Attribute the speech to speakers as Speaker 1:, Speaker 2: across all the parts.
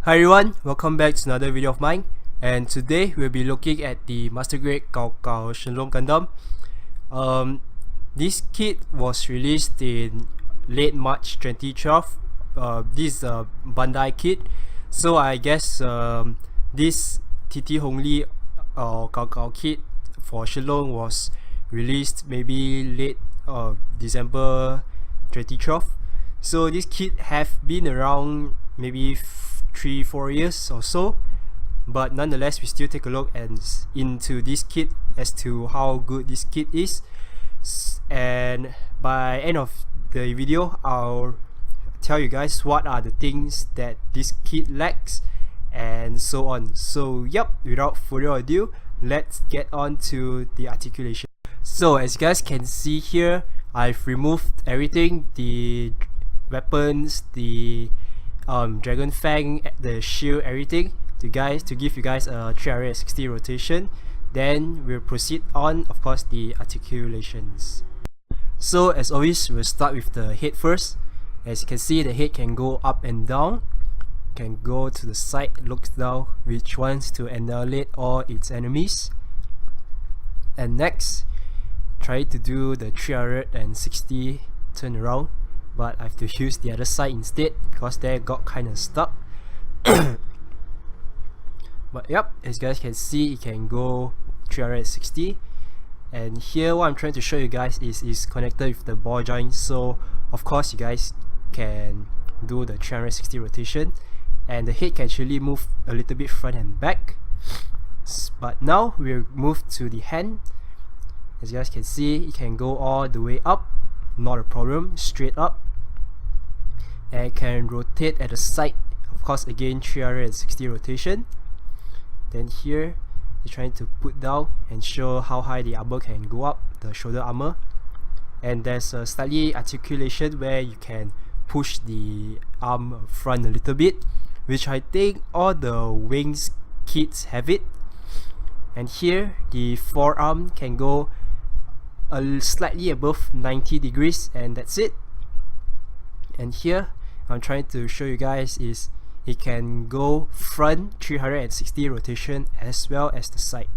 Speaker 1: Hi everyone, welcome back to another video of mine, and today we'll be looking at the Master Grade Gaogao Shenlong Gundam. This kit was released in late March 2012. This is a Bandai kit, so I guess this TT Hongli Gaogao kit for Shenlong was released maybe late December 2012. So this kit have been around maybe 3-4 years or so, but nonetheless we still take a look into this kit as to how good this kit is, and by end of the video I'll tell you guys what are the things that this kit lacks and so on. So yep, without further ado, let's get on to the articulation. So as you guys can see here, I've removed everything, the weapons, the Dragon Fang, the shield, everything to give you guys a 360 rotation. Then we'll proceed on, of course, the articulations. So as always, we'll start with the head first. As you can see, the head can go up and down, can go to the side, looks down, which wants to annihilate all its enemies. And next, try to do the 360 turn around, but I have to use the other side instead because they got kind of stuck. But yep, as you guys can see, it can go 360. And here what I'm trying to show you guys is connected with the ball joint, so of course you guys can do the 360 rotation, and the head can actually move a little bit front and back. But now we'll move to the hand. As you guys can see, it can go all the way up, not a problem, straight up, and it can rotate at the side, of course again 360 rotation. Then here you're trying to put down and show how high the armor can go up, the shoulder armor. And there's a slightly articulation where you can push the arm front a little bit, which I think all the wings kits have it. And here the forearm can go slightly above 90 degrees, and that's it. And here I'm trying to show you guys is it can go front 360 rotation as well as the side.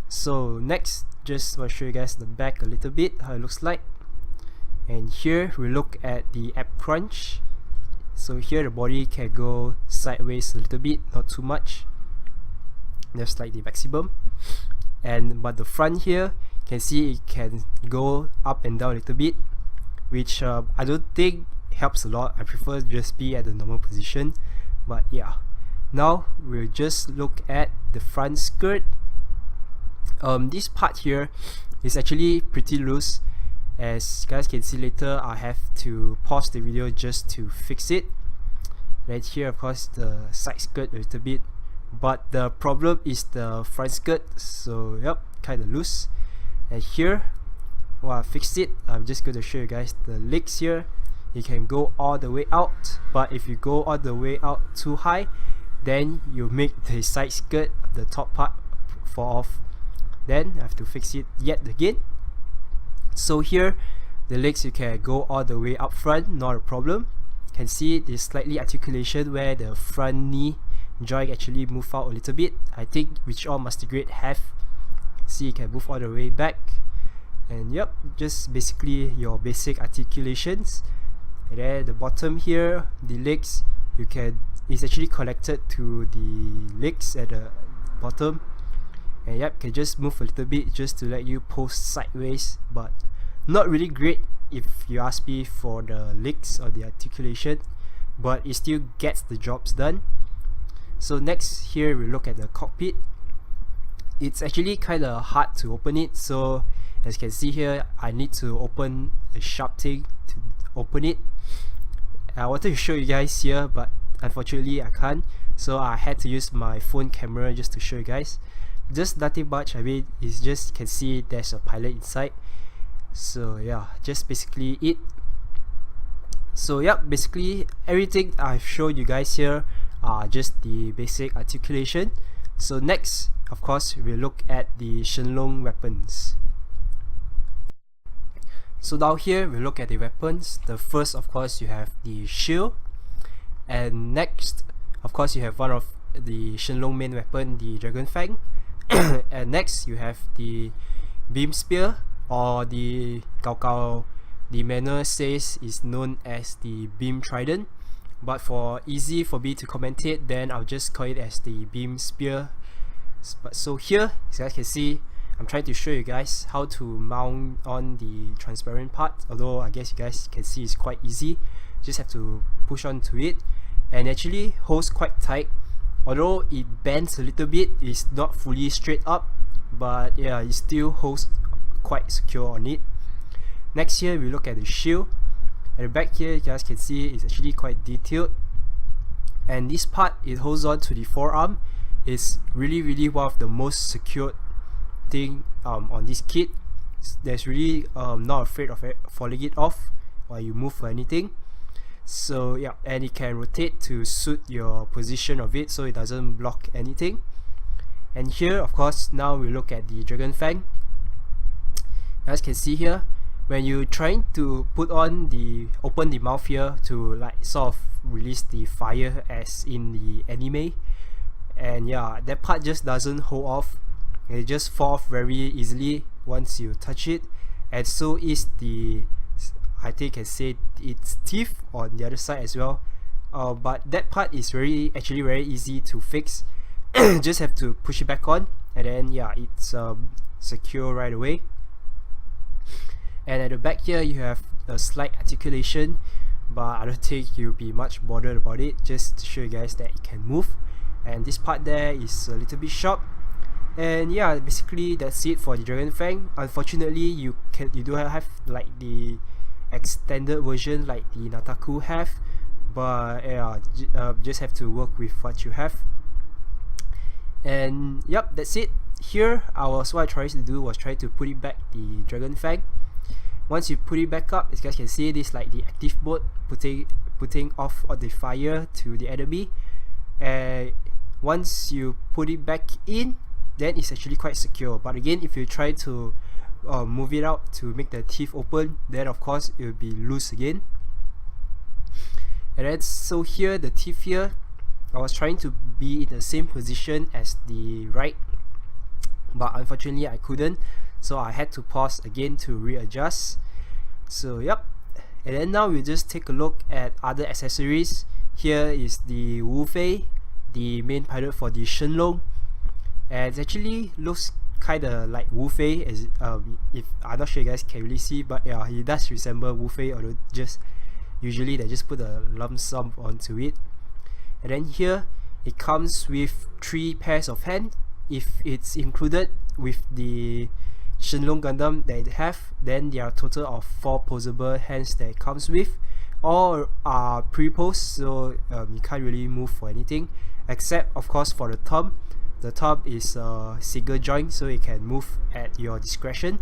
Speaker 1: So next, just want to show you guys the back a little bit, how it looks like. And here we look at the ab crunch. So here the body can go sideways a little bit, not too much, just like the maximum. But the front here, you can see it can go up and down a little bit, which I don't think helps a lot. I prefer just be at the normal position. But yeah, now we'll just look at the front skirt. This part here is actually pretty loose. As you guys can see later, I have to pause the video just to fix it. Right here, of course, the side skirt a little bit, but the problem is the front skirt. So yep, kind of loose. And here, I fixed it. I'm just going to show you guys the legs here. You can go all the way out, but if you go all the way out too high, then you make the side skirt, the top part, fall off. Then I have to fix it yet again. So here, the legs you can go all the way up front, not a problem. You can see the slightly articulation where the front knee joint actually move out a little bit. I think which all Master Grade have. See, you can move all the way back. And yep, just basically your basic articulations. And then the bottom here, the legs, it's actually connected to the legs at the bottom. And yep, can just move a little bit just to let you post sideways, but not really great if you ask me for the legs or the articulation, but it still gets the jobs done. So next, here we look at the cockpit. It's actually kind of hard to open it, so as you can see here, I need to open a sharp thing to open it. I wanted to show you guys here, but unfortunately I can't, so I had to use my phone camera just to show you guys. Just nothing much. I mean, it's just, you can see there's a pilot inside. So yeah, just basically it. So yeah, basically everything I've shown you guys here are just the basic articulation. So next, of course, we'll look at the Shenlong weapons. So down here we look at the weapons. The first, of course, you have the shield, and next, of course you have one of the Shenlong main weapon, the Dragon Fang. And next you have the Beam Spear, or the Gaogao, the manual says is known as the Beam Trident, but for easy for me to commentate, then I'll just call it as the Beam Spear. But so here, as you guys can see, I'm trying to show you guys how to mount on the transparent part, although I guess you guys can see it's quite easy. Just have to push onto it, and actually holds quite tight. Although it bends a little bit, it's not fully straight up, but yeah, it still holds quite secure on it. Next here we look at the shield. At the back here you guys can see it's actually quite detailed, and this part it holds on to the forearm. It's really one of the most secured thing on this kit. There's really not afraid of it falling it off while you move or anything. So yeah, and it can rotate to suit your position of it, so it doesn't block anything. And here of course now we look at the Dragon Fang. As you can see here, when you're trying to put on the open the mouth here to like sort of release the fire as in the anime, and yeah, that part just doesn't hold off. It just falls off very easily once you touch it, and so is the, I think I can say its teeth on the other side as well. But that part is actually very easy to fix. Just have to push it back on, and then yeah, it's secure right away. And at the back here you have a slight articulation, but I don't think you'll be much bothered about it, just to show you guys that it can move. And this part there is a little bit sharp. And yeah, basically that's it for the Dragon Fang. Unfortunately you do have like the extended version like the Nataku have, but yeah, just have to work with what you have. And yep, that's it. Here what I tried to do was try to put it back, the Dragon Fang. Once you put it back up, as you guys can see, this is like the active mode, putting off the fire to the enemy. And once you put it back in, then it's actually quite secure. But again, if you try to move it out to make the teeth open, then of course it will be loose again. And then so here, the teeth here, I was trying to be in the same position as the right, but unfortunately I couldn't, so I had to pause again to readjust. So yep, and then now we'll just take a look at other accessories. Here is the Wu Fei, the main pilot for the Shenlong, and it actually looks kinda like Wu Fei, as if I'm not sure you guys can really see, but yeah, he does resemble Wu Fei, although just usually they just put a lump sum onto it. And then here it comes with 3 pairs of hands. If it's included with the Shenlong Gundam that it have, then there are a total of 4 posable hands that it comes with. All are pre-posed, so you can't really move for anything, except of course for the thumb. The thumb is a single joint, so it can move at your discretion.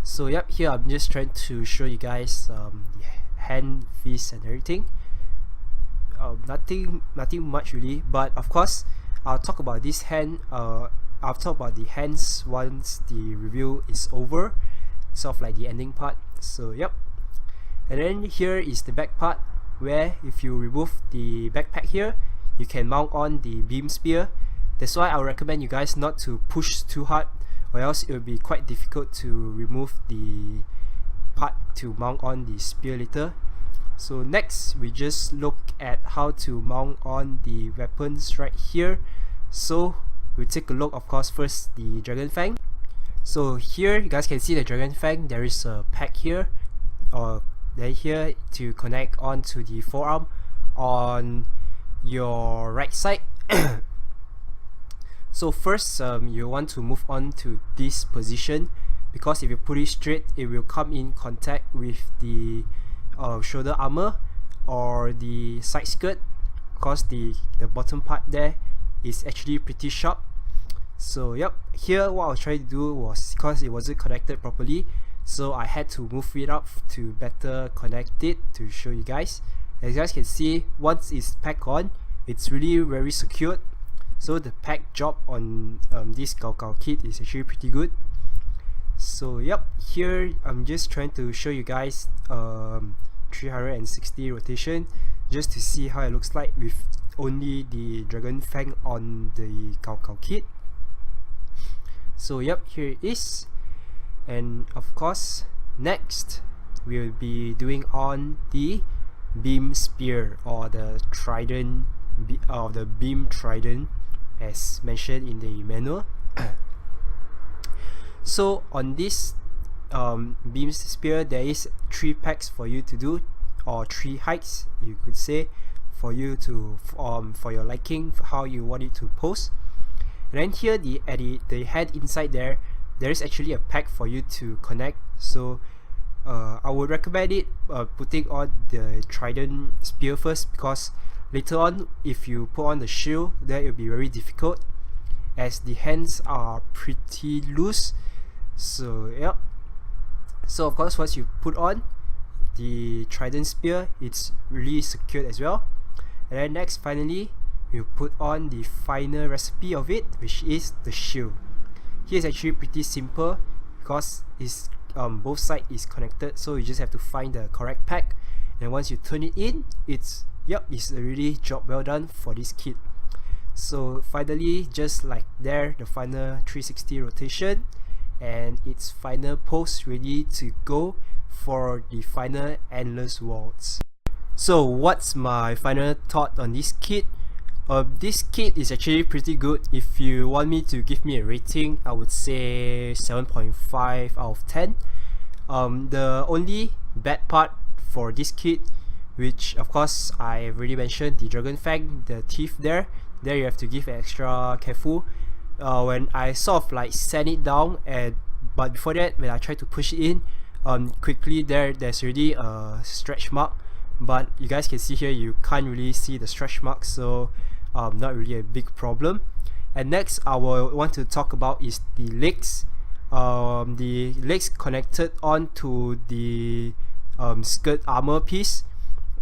Speaker 1: So yep, here I'm just trying to show you guys the hand, fist and everything. Nothing much really, but of course I'll talk about this hand. I'll talk about the hands once the review is over, sort of like the ending part. So yep, and then here is the back part, where if you remove the backpack here, you can mount on the beam spear. That's why I'll recommend you guys not to push too hard, or else it will be quite difficult to remove the part to mount on the spear later. So next we just look at how to mount on the weapons right here. So we'll take a look, of course, first the Dragon Fang. So here you guys can see the Dragon Fang. There is a pack here, or then here to connect onto the forearm on your right side. So first you want to move on to this position, because if you put it straight, it will come in contact with the shoulder armor or the side skirt, because the bottom part there is actually pretty sharp. So yep, here what I was trying to do was, because it wasn't connected properly, so I had to move it up to better connect it to show you guys. As you guys can see, once it's packed on, it's really very secured. So the pack job on this Gaogao kit is actually pretty good. So yep, here I'm just trying to show you guys 360 rotation, just to see how it looks like with only the Dragon Fang on the Gaogao kit. So yep, here it is. And of course, next we'll be doing on the beam spear, or the trident, or the beam trident as mentioned in the manual. So on this beam spear, there is 3 packs for you to do, or 3 heights you could say, for you to for your liking, how you want it to pose. And then here at the head inside there is actually a pack for you to connect. So I would recommend it putting on the trident spear first, because later on if you put on the shield, that will be very difficult as the hands are pretty loose. So yeah, so of course once you put on the trident spear, it's really secured as well. And then next, finally, you put on the final recipe of it, which is the shield. Here is actually pretty simple because it's both sides is connected, so you just have to find the correct pack, and once you turn it in, it's a really job well done for this kit. So finally, just like there, the final 360 rotation and its final pose ready to go for the final endless waltz. So what's my final thought on this kit? This kit is actually pretty good. If you want me to give me a rating, I would say 7.5 out of 10. The only bad part for this kit, which of course I already mentioned, the Dragon Fang, the teeth there you have to give extra careful. When I sort of like sand it down, but before that, when I try to push it in, quickly there's already a stretch mark, but you guys can see here you can't really see the stretch mark, so not really a big problem. And next I will want to talk about is the legs. The legs connected onto the skirt armor piece.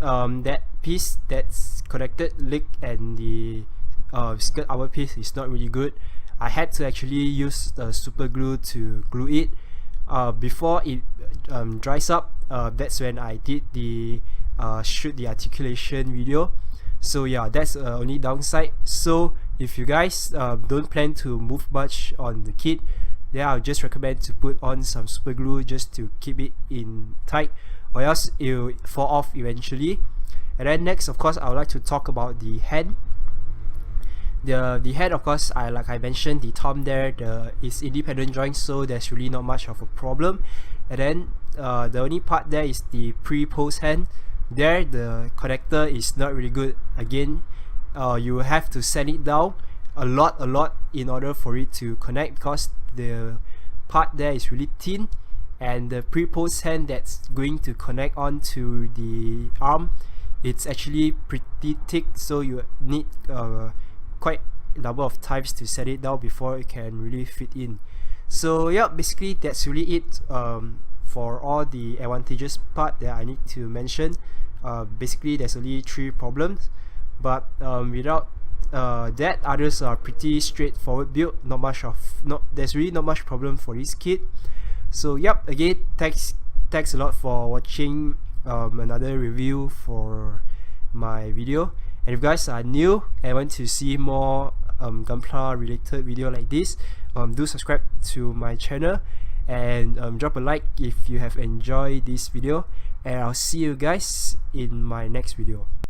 Speaker 1: That piece that's connected leg and the skirt armor piece is not really good. I had to actually use the super glue to glue it before it dries up. That's when I did the shoot the articulation video. So yeah, that's the only downside. So if you guys don't plan to move much on the kit, then I'll just recommend to put on some super glue just to keep it in tight, or else it will fall off eventually. And then next, of course, I would like to talk about the hand. The head, of course, like I mentioned, the thumb there is independent joint, so there's really not much of a problem. And then the only part there is the pre-pose hand. There the connector is not really good. Again, you have to sand it down a lot in order for it to connect, because the part there is really thin, and the pre-pose hand that's going to connect onto the arm, it's actually pretty thick, so you need quite a number of times to set it down before it can really fit in. So yeah, basically that's really it for all the advantageous part that I need to mention. Basically there's only 3 problems, but without that, others are pretty straightforward build. There's really not much problem for this kit. So yep, again, thanks a lot for watching another review for my video. And if you guys are new and want to see more Gunpla related video like this, do subscribe to my channel, and drop a like if you have enjoyed this video, and I'll see you guys in my next video.